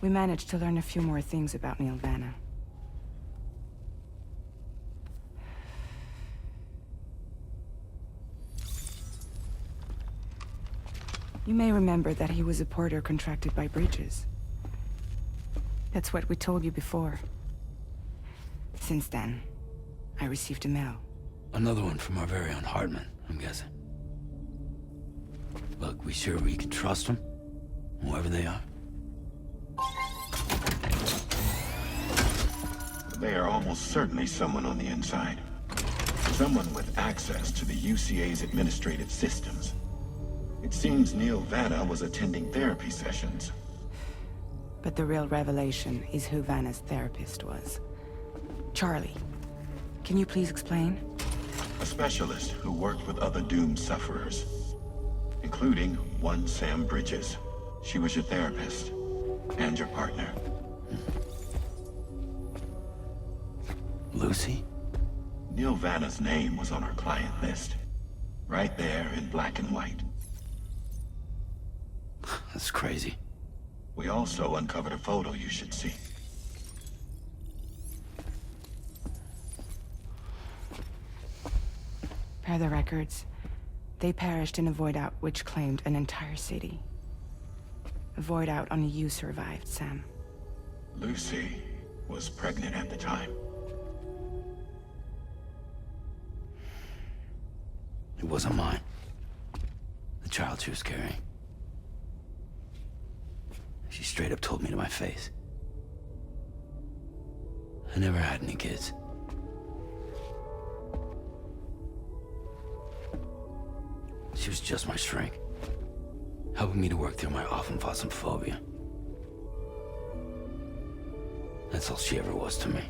we managed to learn a few more things about Nilvana. You may remember that he was a porter contracted by Bridges. That's what we told you before. Since then, I received a mail. Another one from our very own Hartman, I'm guessing. Look, we sure we can trust them? Whoever they are? They are almost certainly someone on the inside. Someone with access to the UCA's administrative systems. It seems Nilvana was attending therapy sessions. But the real revelation is who Vanna's therapist was. Charlie, can you please explain? A specialist who worked with other doomed sufferers, including one Sam Bridges. She was your therapist and your partner. Lucy? Nilvana's name was on our client list. Right there in black and white. That's crazy. We also uncovered a photo you should see. Per the records, they perished in a void out which claimed an entire city. A void out only you survived, Sam. Lucy was pregnant at the time. It wasn't mine. The child she was carrying. She straight up told me to my face. I never had any kids. She was just my shrink, helping me to work through my often phobia. That's all she ever was to me.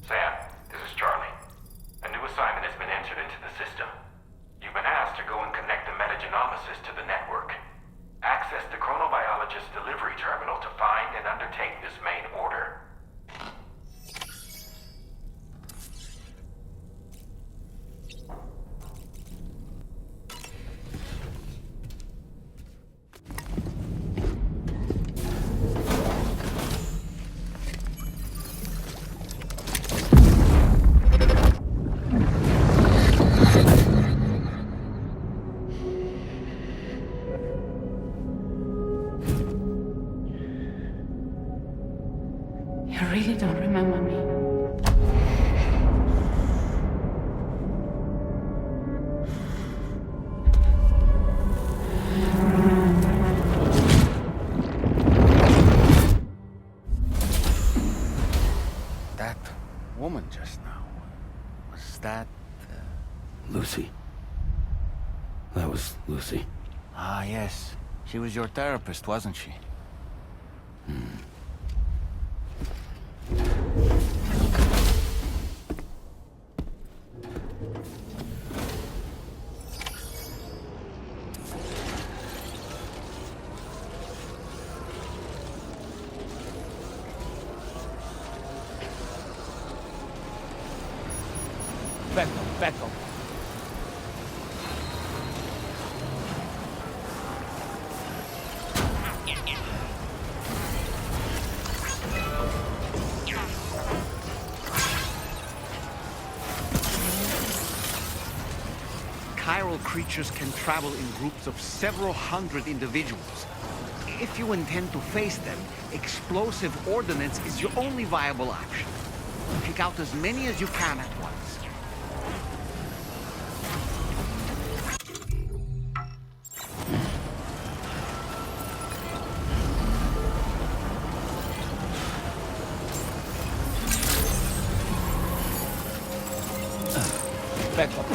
Sam, this is Charlie. A new assignment has been entered into the system. You've been asked to go and connect the Metagenomicist to the network. Access the chronobiologist delivery terminal to find and undertake this main order. You really don't remember me. That woman just now, was that... Lucy. That was Lucy. Ah, yes. She was your therapist, wasn't she? Beckham. Chiral creatures can travel in groups of several hundred individuals. If you intend to face them, explosive ordnance is your only viable option. Pick out as many as you can at once. Back up.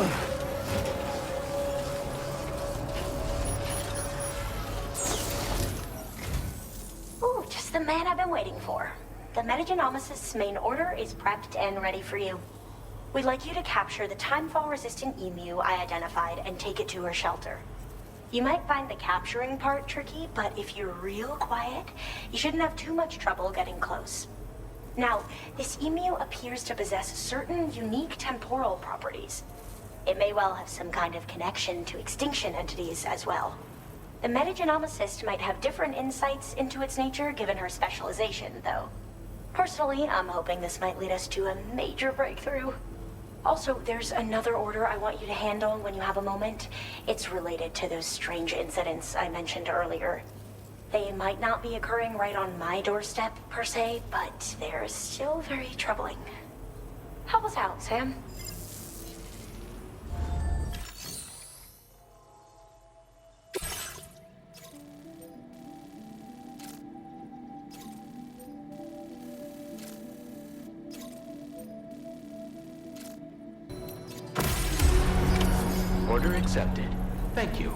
Ooh, just the man I've been waiting for. The Metagenomicist's main order is prepped and ready for you. We'd like you to capture the Timefall-resistant emu I identified and take it to her shelter. You might find the capturing part tricky, but if you're real quiet, you shouldn't have too much trouble getting close. Now, this emu appears to possess certain unique temporal properties. It may well have some kind of connection to extinction entities as well. The Metagenomicist might have different insights into its nature given her specialization, though. Personally, I'm hoping this might lead us to a major breakthrough. Also, there's another order I want you to handle when you have a moment. It's related to those strange incidents I mentioned earlier. They might not be occurring right on my doorstep, per se, but they're still very troubling. Help us out, Sam. Order accepted. Thank you.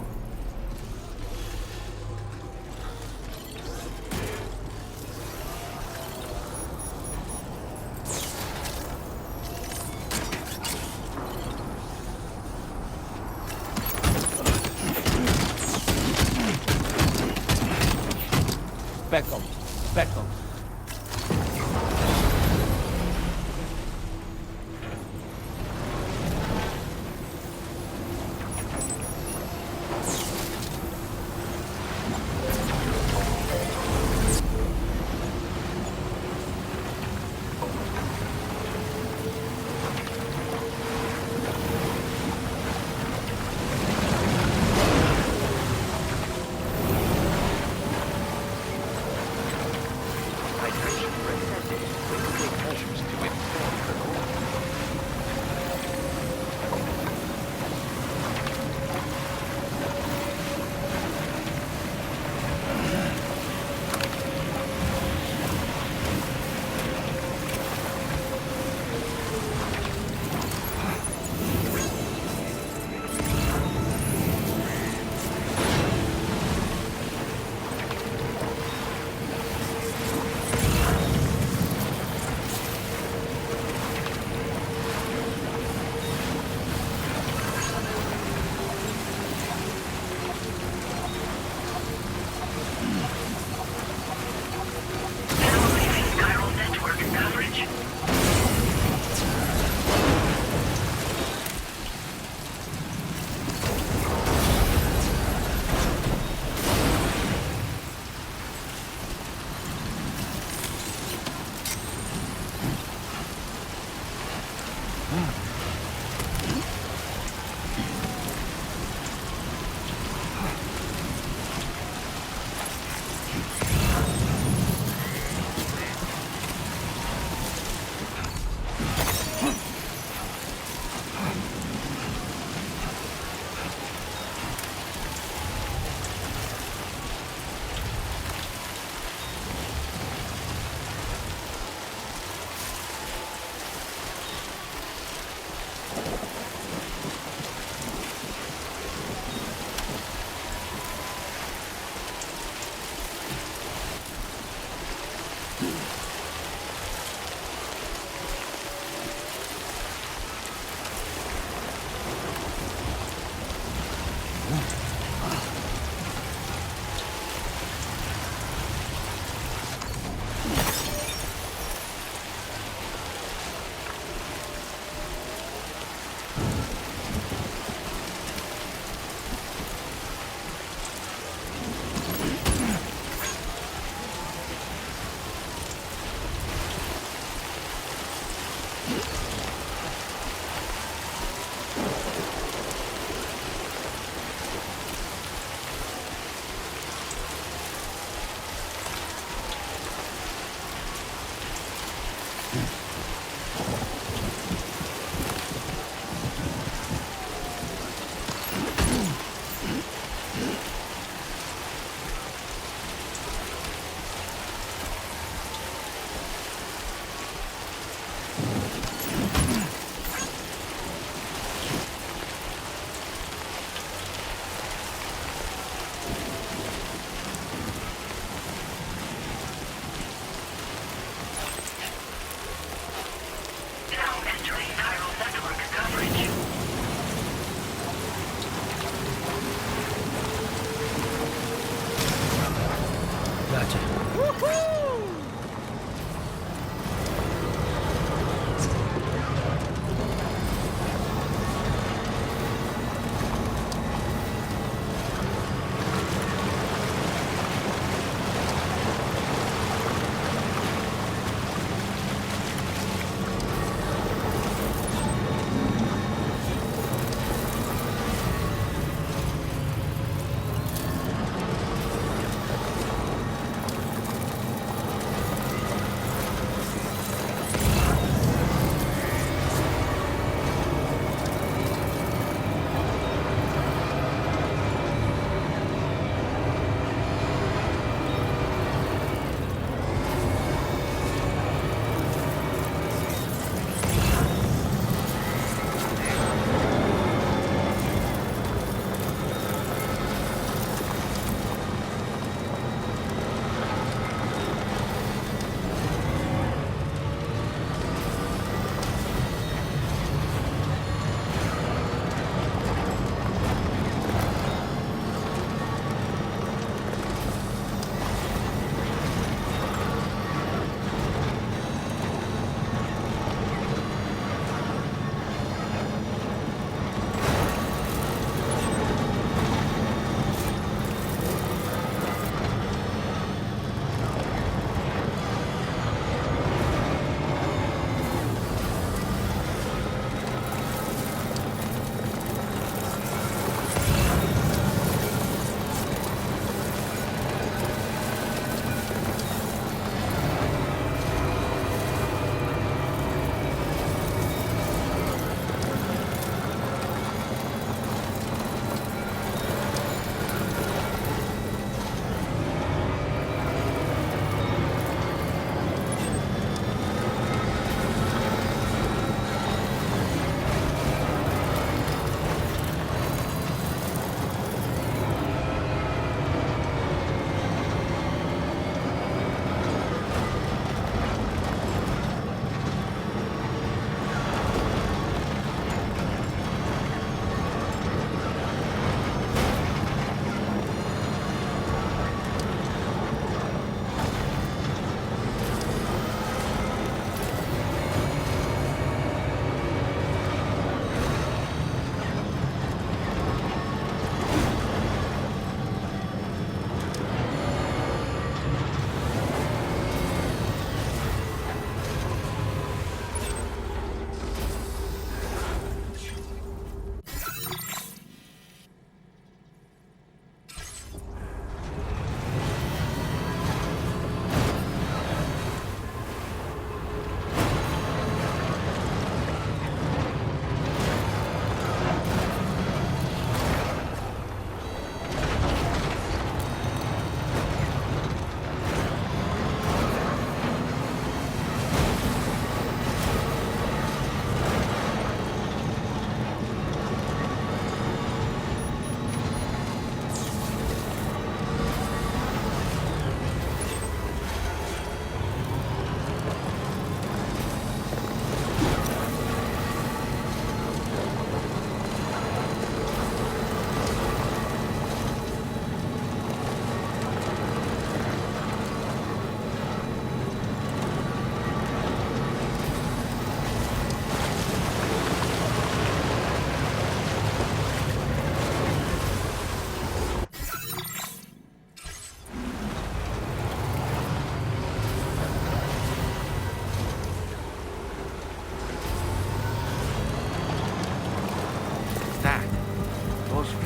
Back up. Back up. Gotcha.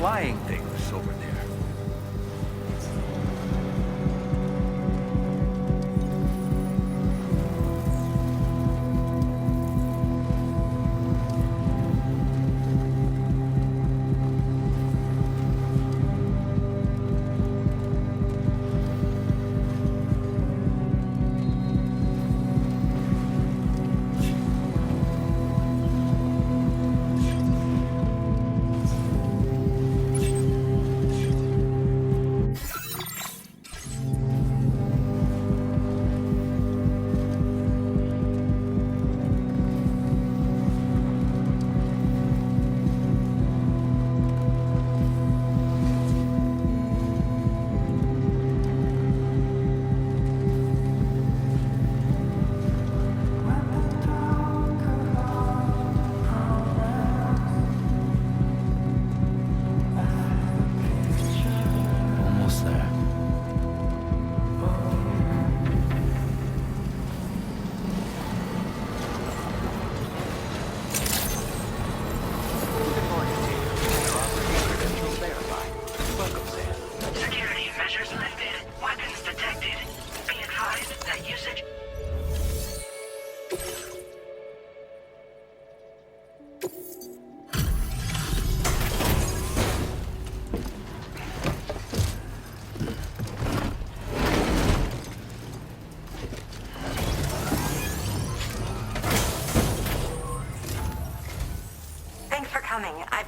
flying things over there.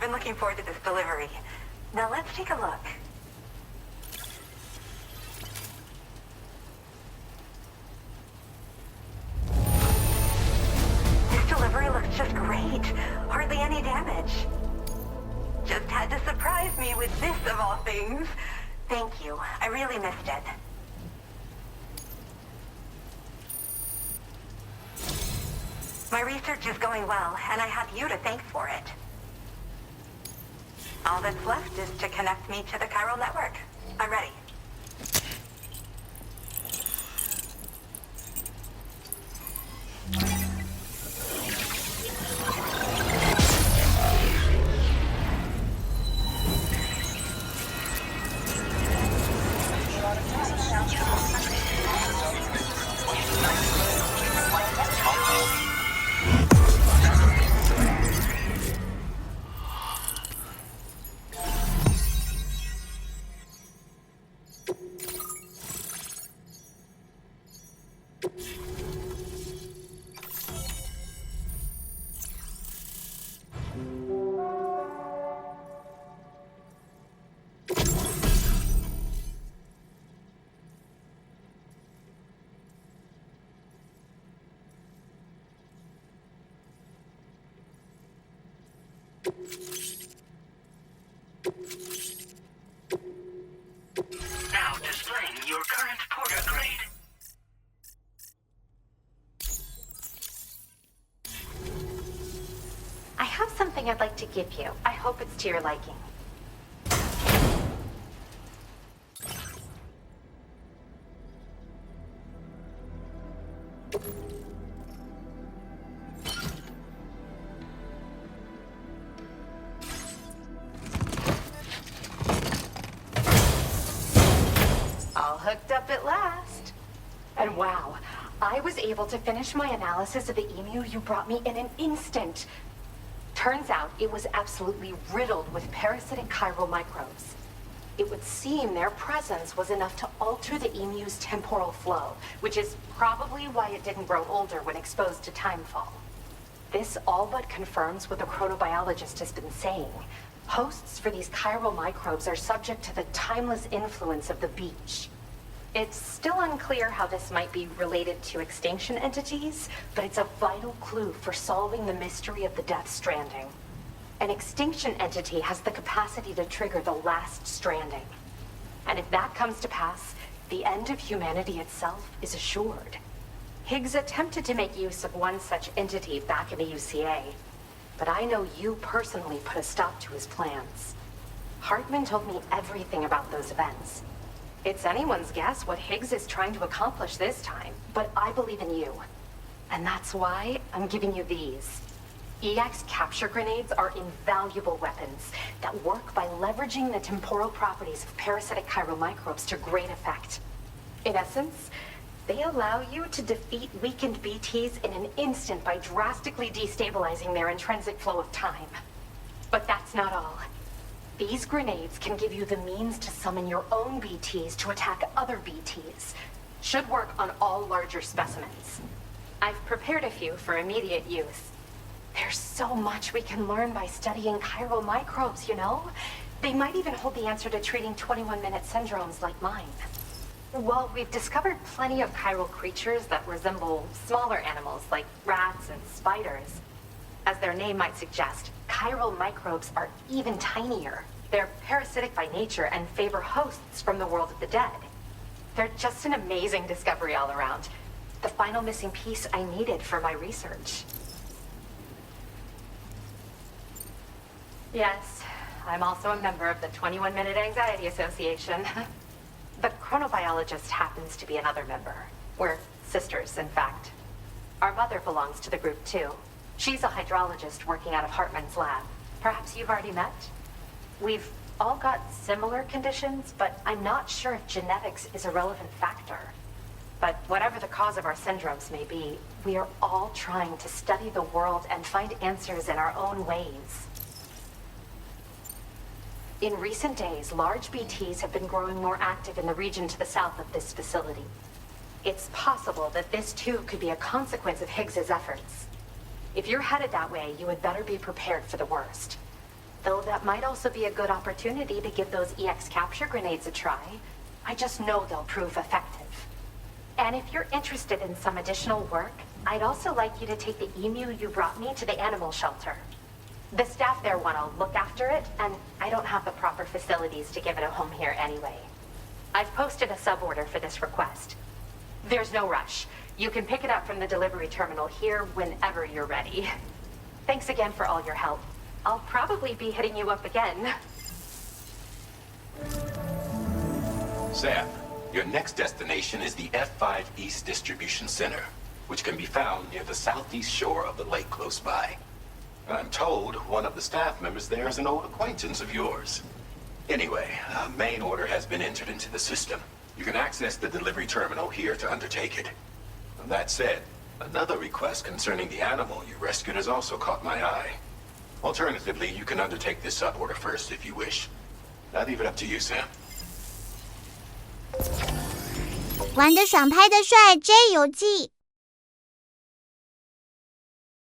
been looking forward to this delivery. Now let's take a look. This delivery looks just great. Hardly any damage. Just had to surprise me with this of all things. Thank you. I really missed it. My research is going well, and I have you to thank for it. All that's left is to connect me to the chiral network. I'm ready. Now displaying your current Porter grade. I have something I'd like to give you. I hope it's to your liking. All hooked up at last. And wow, I was able to finish my analysis of the emu you brought me in an instant. Turns out it was absolutely riddled with parasitic chiral microbes. It would seem their presence was enough to alter the emu's temporal flow, which is probably why it didn't grow older when exposed to timefall. This all but confirms what the chronobiologist has been saying. Hosts for these chiral microbes are subject to the timeless influence of the beach. It's still unclear how this might be related to extinction entities, but it's a vital clue for solving the mystery of the Death Stranding. An extinction entity has the capacity to trigger the last stranding. And if that comes to pass, the end of humanity itself is assured. Higgs attempted to make use of one such entity back in the UCA, but I know you personally put a stop to his plans. Hartman told me everything about those events. It's anyone's guess what Higgs is trying to accomplish this time, but I believe in you. And that's why I'm giving you these. EX capture grenades are invaluable weapons that work by leveraging the temporal properties of parasitic chiral microbes to great effect. In essence, they allow you to defeat weakened BTs in an instant by drastically destabilizing their intrinsic flow of time. But that's not all. These grenades can give you the means to summon your own BTs to attack other BTs. Should work on all larger specimens. I've prepared a few for immediate use. There's so much we can learn by studying chiral microbes, you know? They might even hold the answer to treating 21-minute syndromes like mine. Well, we've discovered plenty of chiral creatures that resemble smaller animals like rats and spiders. As their name might suggest, chiral microbes are even tinier. They're parasitic by nature and favor hosts from the world of the dead. They're just an amazing discovery all around. The final missing piece I needed for my research. Yes, I'm also a member of the 21-Minute Anxiety Association. The chronobiologist happens to be another member. We're sisters, in fact. Our mother belongs to the group, too. She's a hydrologist working out of Hartman's lab. Perhaps you've already met? We've all got similar conditions, but I'm not sure if genetics is a relevant factor. But whatever the cause of our syndromes may be, we are all trying to study the world and find answers in our own ways. In recent days, large BTs have been growing more active in the region to the south of this facility. It's possible that this too could be a consequence of Higgs's efforts. If you're headed that way, you had better be prepared for the worst. Though that might also be a good opportunity to give those EX capture grenades a try. I just know they'll prove effective. And if you're interested in some additional work, I'd also like you to take the emu you brought me to the animal shelter. The staff there want to look after it, and I don't have the proper facilities to give it a home here anyway. I've posted a sub-order for this request. There's no rush. You can pick it up from the delivery terminal here whenever you're ready. Thanks again for all your help. I'll probably be hitting you up again. Sam, your next destination is the F5 East Distribution Center, which can be found near the southeast shore of the lake close by. I'm told one of the staff members there is an old acquaintance of yours. Anyway, a main order has been entered into the system. You can access the delivery terminal here to undertake it. That said, another request concerning the animal you rescued has also caught my eye. Alternatively, you can undertake this sub-order first if you wish. I leave it up to you, Sam. 玩得爽拍得帅 J 游记